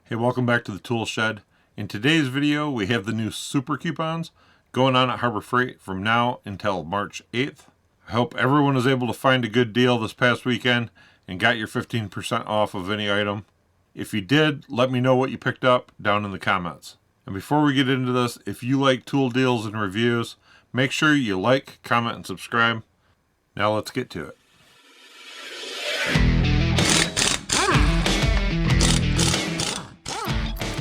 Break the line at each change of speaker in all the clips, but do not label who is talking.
Hey, welcome back to the Toolshed. In today's video, we have the new super coupons going on at Harbor Freight from now until March 8th. I hope everyone was able to find a good deal this past weekend and got your 15% off of any item. If you did, let me know what you picked up down in the comments. And before we get into this, if you like tool deals and reviews, make sure you like, comment, and subscribe. Now let's get to it.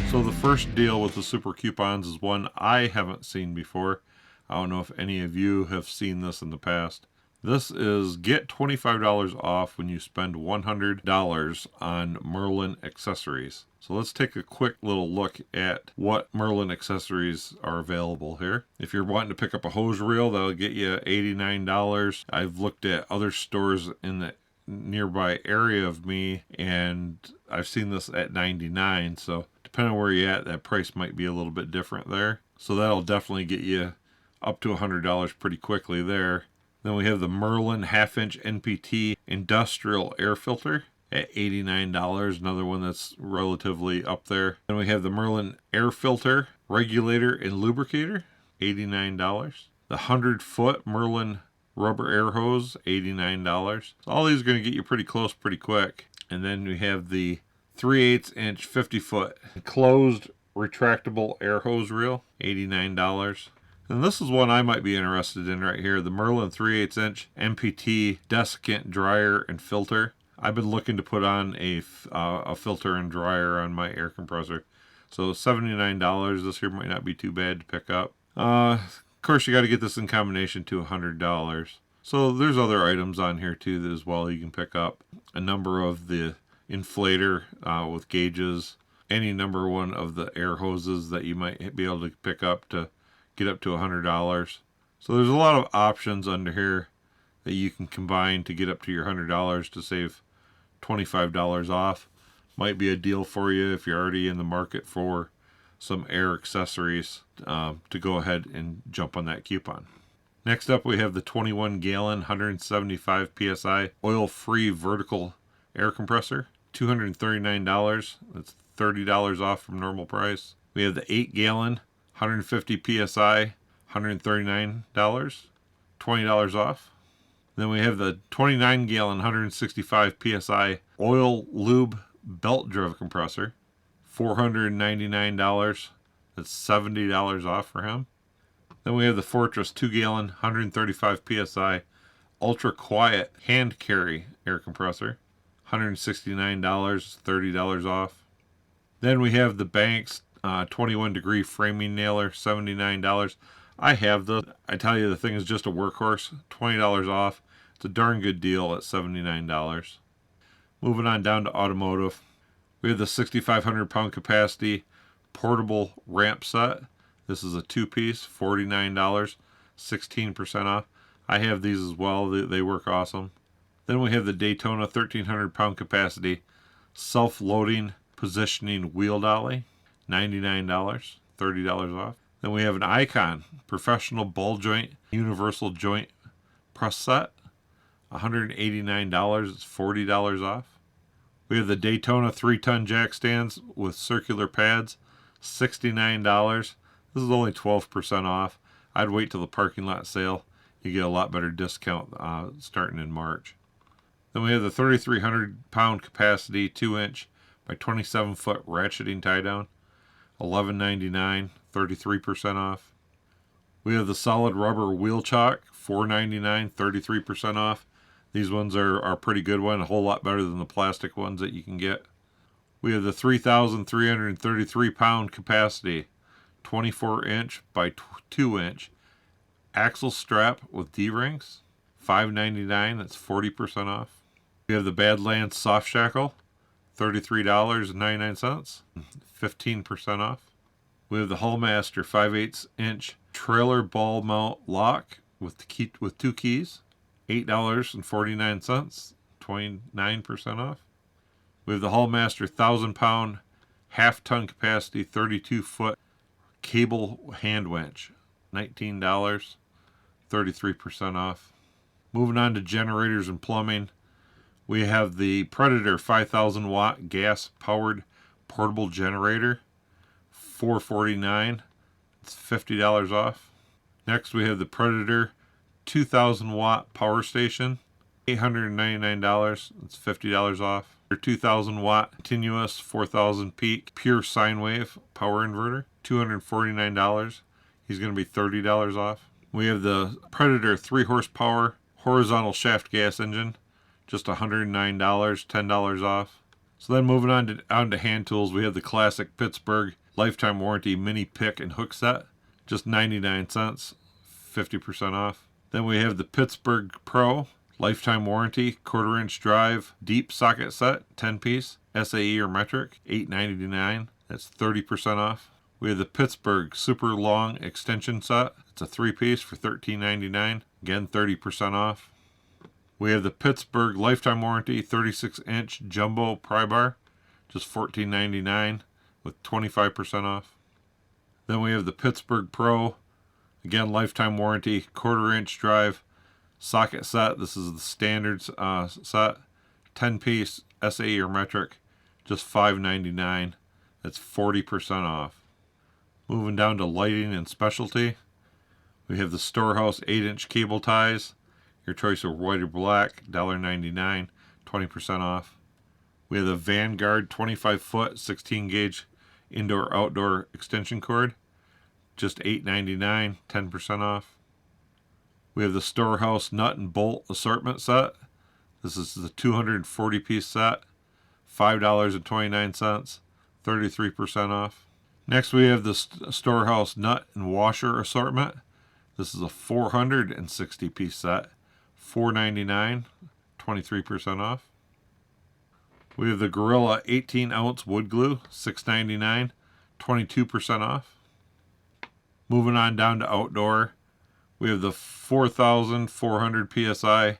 So the first deal with the super coupons is one I haven't seen before. I don't know if any of you have seen this in the past. This is get $25 off when you spend $100 on Merlin accessories. So let's take a quick little look at what Merlin accessories are available here. If you're wanting to pick up a hose reel, that'll get you $89. I've looked at other stores in the nearby area of me, and I've seen this at $99. So depending on where you're at, that price might be a little bit different there. So that'll definitely get you up to $100 pretty quickly there. Then we have the Merlin half-inch NPT industrial air filter at $89, another one that's relatively up there. Then we have the Merlin air filter regulator and lubricator, $89. The 100-foot Merlin rubber air hose, $89. So all these are going to get you pretty close pretty quick. And then we have the 3/8 inch 50-foot closed retractable air hose reel, $89. And this is one I might be interested in right here, the Merlin 3/8 inch MPT desiccant dryer and filter. I've been looking to put on a filter and dryer on my air compressor. So $79 this here might not be too bad to pick up. Of course, you got to get this in combination to $100. So there's other items on here too that as well you can pick up. A number of the inflator with gauges, any number one of the air hoses that you might be able to pick up to get up to $100. So there's a lot of options under here that you can combine to get up to your $100 to save $25 off. Might be a deal for you if you're already in the market for some air accessories to go ahead and jump on that coupon. Next up, we have the 21-gallon 175 psi oil-free vertical air compressor, $239. That's $30 off from normal price. We have the 8-gallon 150 psi, $139, $20 off. Then we have the 29-gallon 165 psi oil lube belt drive compressor, $499. That's $70 off for him. Then we have the Fortress 2-gallon 135 psi ultra quiet hand carry air compressor, $169, $30 off. Then we have the Banks 21 degree framing nailer, $79. I have the, I tell you, the thing is just a workhorse, $20 off. It's a darn good deal at $79. Moving on down to Automotive. We have the 6,500 pound capacity portable ramp set. This is a two-piece, $49, 16% off. I have these as well. They work awesome. Then we have the Daytona 1,300 pound capacity self-loading positioning wheel dolly, $99, $30 off. Then we have an Icon professional ball joint universal joint press set, $189. It's $40 off. We have the Daytona 3-ton jack stands with circular pads, $69. This is only 12% off. I'd wait till the parking lot sale. You get a lot better discount starting in March. Then we have the 3,300 pound capacity 2-inch by 27-foot ratcheting tie down, $11.99, 33% off. We have the solid rubber wheel chock, $4.99, 33% off. These ones are pretty good one, a whole lot better than the plastic ones that you can get. We have the 3,333 pound capacity 24-inch by 2-inch axle strap with D-rings, $5.99, that's 40% off. We have the Badlands soft shackle, $33.99, 15% off. We have the Hallmaster 5/8 inch trailer ball mount lock with two keys, $8.49, 29% off. We have the Hallmaster 1,000 pound half-ton capacity 32-foot cable hand winch, $19, 33% off. Moving on to generators and plumbing, we have the Predator 5,000 watt gas powered portable generator, $449. It's $50 off. Next we have the Predator 2000 watt power station, $899. It's $50 off. Your 2000 watt continuous 4000 peak pure sine wave power inverter, $249. He's going to be $30 off. We have the Predator 3 horsepower horizontal shaft gas engine, just $109, $10 off. So then moving on to hand tools, we have the classic Pittsburgh lifetime warranty mini pick and hook set, just 99 cents, 50% off. Then we have the Pittsburgh Pro lifetime warranty 1/4 inch drive deep socket set, 10 piece, SAE or metric, $8.99. That's 30% off. We have the Pittsburgh super long extension set. It's a 3 piece for $13.99. Again, 30% off. We have the Pittsburgh lifetime warranty 36 inch jumbo pry bar, just $14.99 with 25% off. Then we have the Pittsburgh Pro, again lifetime warranty 1/4 inch drive socket set. This is the standard set, 10 piece SAE or metric, just $5.99. That's 40% off. Moving down to lighting and specialty, we have the Storehouse 8 inch cable ties. Your choice of white or black, $1.99, 20% off. We have the Vanguard 25 foot 16 gauge indoor outdoor extension cord, just $8.99, 10% off. We have the Storehouse nut and bolt assortment set. This is the 240 piece set, $5.29, 33% off. Next we have the Storehouse nut and washer assortment. This is a 460 piece set, $4.99, 23% off. We have the Gorilla 18 ounce wood glue, $6.99, 22% off. Moving on down to outdoor, we have the 4,400 psi,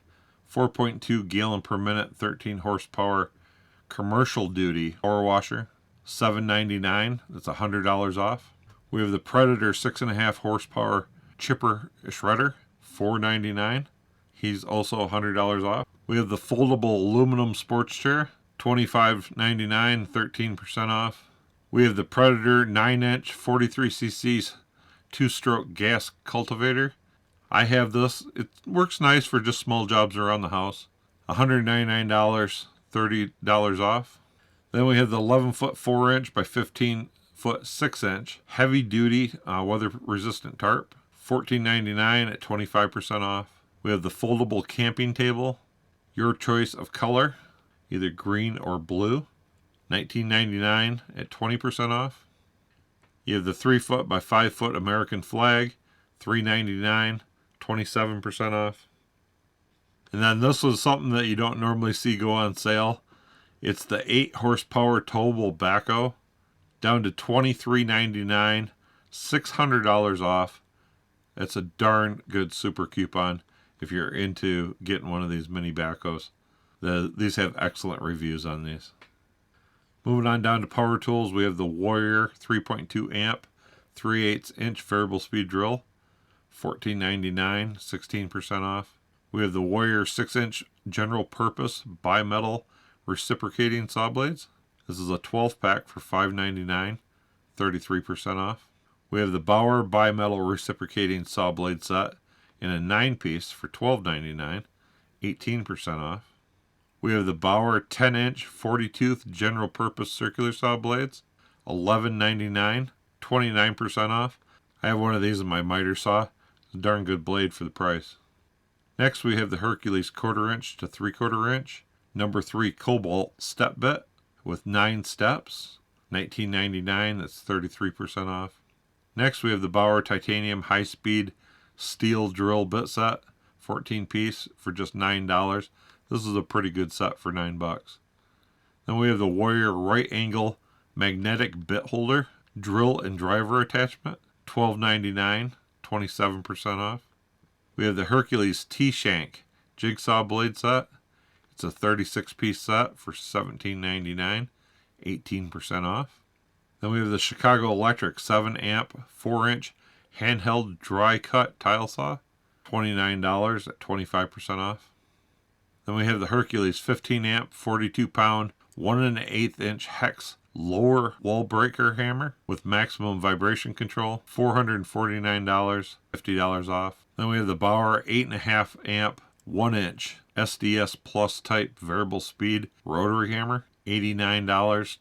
4.2 gallon per minute, 13 horsepower commercial duty power washer, $7.99. That's $100 off. We have the Predator 6.5 horsepower chipper shredder, $4.99. He's also $100 off. We have the foldable aluminum sports chair, $25.99, 13% off. We have the Predator 9 inch 43cc 2-stroke gas cultivator. I have this. It works nice for just small jobs around the house. $199, $30 off. Then we have the 11 foot 4 inch by 15 foot 6 inch heavy duty weather resistant tarp, $14.99 at 25% off. We have the foldable camping table, your choice of color, either green or blue, $19.99 at 20% off. You have the 3 foot by 5 foot American flag, $3.99, 27% off. And then this was something that you don't normally see go on sale. It's the 8 horsepower towable backhoe, down to $23.99, $600 off. That's a darn good super coupon if you're into getting one of these mini backhoes. These have excellent reviews on these. Moving on down to power tools, we have the Warrior 3.2 amp 3/8 inch variable speed drill, $14.99, 16% off. We have the Warrior 6 inch general purpose bimetal reciprocating saw blades. This is a 12 pack for $5.99, 33% off. We have the Bauer bimetal reciprocating saw blade set in a 9 piece for $12.99, 18% off. We have the Bauer 10 inch 40 tooth general purpose circular saw blades, $11.99, 29% off. I have one of these in my miter saw. It's a darn good blade for the price. Next we have the Hercules 1/4 inch to 3/4 inch number 3 cobalt step bit with 9 steps, $19.99. That's 33% off. Next we have the Bauer titanium high speed steel drill bit set, 14 piece for just $9. This is a pretty good set for $9. Then we have the Warrior right angle magnetic bit holder, drill and driver attachment, $12.99, 27% off. We have the Hercules T-shank jigsaw blade set. It's a 36 piece set for $17.99, 18% off. Then we have the Chicago Electric 7 amp 4 inch handheld dry cut tile saw, $29 at 25% off. Then we have the Hercules 15 amp 42 pound 1 1/8 inch hex lower wall breaker hammer with maximum vibration control, $449, $50 off. Then we have the Bauer 8.5 amp 1 inch SDS Plus type variable speed rotary hammer, $89,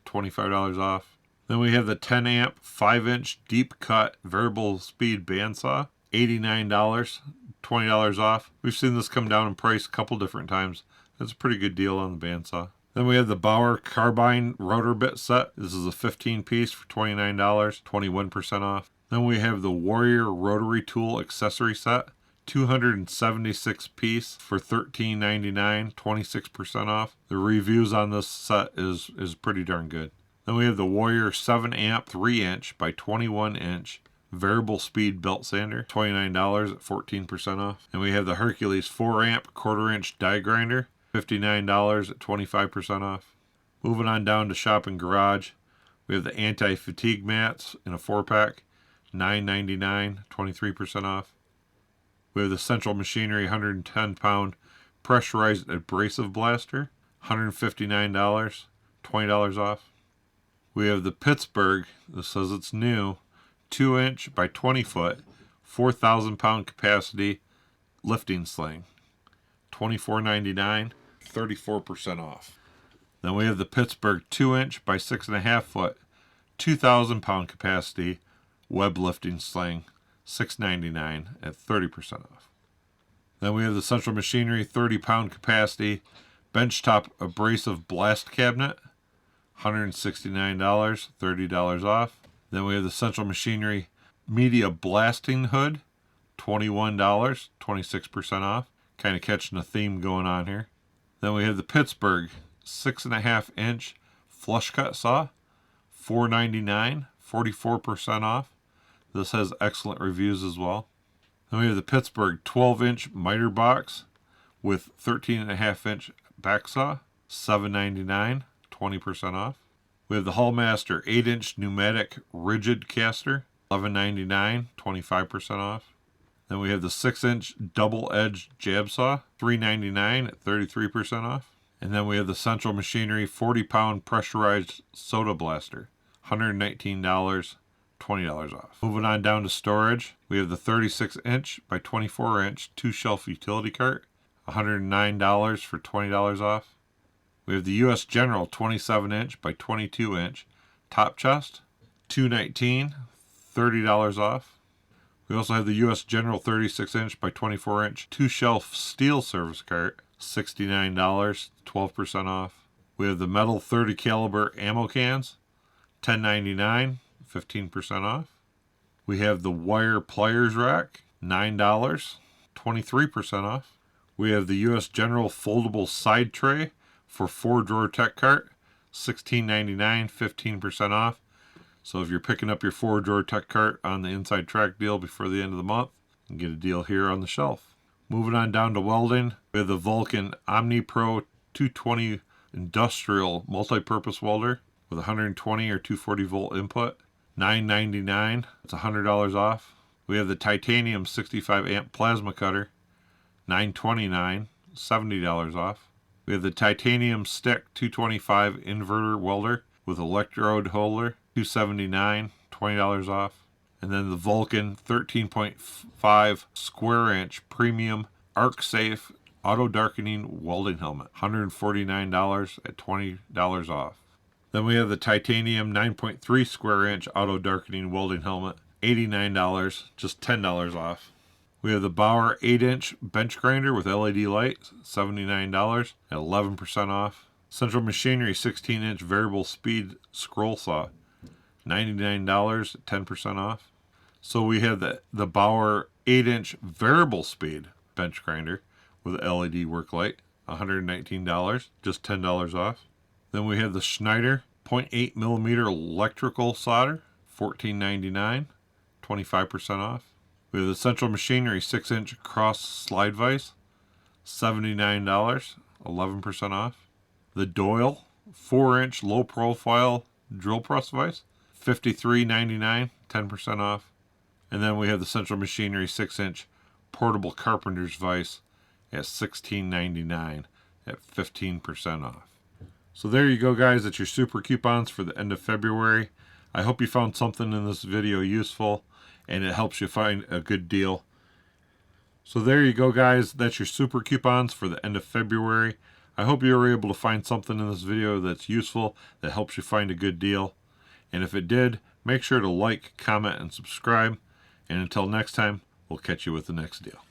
$25 off. Then we have the 10 amp 5 inch deep cut variable speed bandsaw, $89, $20 off. We've seen this come down in price a couple different times. That's a pretty good deal on the bandsaw. Then we have the Bauer Carbine rotor bit set. This is a 15 piece for $29, 21% off. Then we have the Warrior rotary tool accessory set, 276 piece for $13.99, 26% off. The reviews on this set is pretty darn good. Then we have the Warrior 7 amp 3 inch by 21 inch variable speed belt sander, $29 at 14% off. And we have the Hercules 4 amp 1/4 inch die grinder, $59 at 25% off. Moving on down to shop and garage, we have the anti-fatigue mats in a 4-pack, $9.99, 23% off. We have the Central Machinery 110 pound pressurized abrasive blaster, $159, $20 off. We have the Pittsburgh, this says it's new, 2 inch by 20 foot, 4,000 pound capacity lifting sling, $24.99, 34% off. Then we have the Pittsburgh 2 inch by 6.5 foot, 2,000 pound capacity web lifting sling, $6.99 at 30% off. Then we have the Central Machinery 30 pound capacity benchtop abrasive blast cabinet, $169, $30 off. Then we have the Central Machinery media blasting hood, $21, 26% off. Kind of catching a theme going on here. Then we have the Pittsburgh 6.5 inch flush cut saw, $4.99, 44% off. This has excellent reviews as well. Then we have the Pittsburgh 12 inch miter box with 13.5 inch back saw, $7.99, 20% off. We have the Hallmaster 8 inch pneumatic rigid caster, $11.99, 25% off. Then we have the 6 inch double edged jab saw, $3.99 at 33% off. And then we have the Central Machinery 40 pound pressurized soda blaster, $119, $20 off. Moving on down to storage, we have the 36 inch by 24 inch 2-shelf utility cart, $109 for $20 off. We have the U.S. General 27 inch by 22 inch top chest, $219, $30 off. We also have the U.S. General 36 inch by 24 inch 2-shelf steel service cart, $69, 12% off. We have the metal 30 caliber ammo cans, $10.99, 15% off. We have the wire pliers rack, $9, 23% off. We have the U.S. General foldable side tray for 4-drawer tech cart, $16.99, 15% off. So if you're picking up your 4-drawer tech cart on the Inside Track deal before the end of the month, you can get a deal here on the shelf. Moving on down to welding, we have the Vulcan Omni Pro 220 industrial multi-purpose welder with 120 or 240 volt input, $9.99. It's $100 off. We have the titanium 65 amp plasma cutter, $9.29, $70 off. We have the titanium stick 225 inverter welder with electrode holder, $279, $20 off. And then the Vulcan 13.5 square inch premium arc safe auto darkening welding helmet, $149 at $20 off. Then we have the titanium 9.3 square inch auto darkening welding helmet, $89, just $10 off. We have the Bauer 8 inch bench grinder with LED light, $79 at 11% off. Central Machinery 16 inch variable speed scroll saw, $99 at 10% off. So we have the Bauer 8 inch variable speed bench grinder with LED work light, $119, just $10 off. Then we have the Schneider 0.8 millimeter electrical solder, $14.99, 25% off. We have the Central Machinery 6 inch cross slide vise, $79, 11% off. The Doyle 4 inch low profile drill press vise, $53.99, 10% off. And then we have the Central Machinery 6 inch portable carpenter's vise at $16.99 at 15% off. So there you go, guys. That's your super coupons for the end of February. I hope you found something in this video useful and it helps you find a good deal. So there you go, guys. That's your super coupons for the end of February. I hope you were able to find something in this video that's useful, that helps you find a good deal. And if it did, make sure to like, comment, and subscribe. And until next time, we'll catch you with the next deal.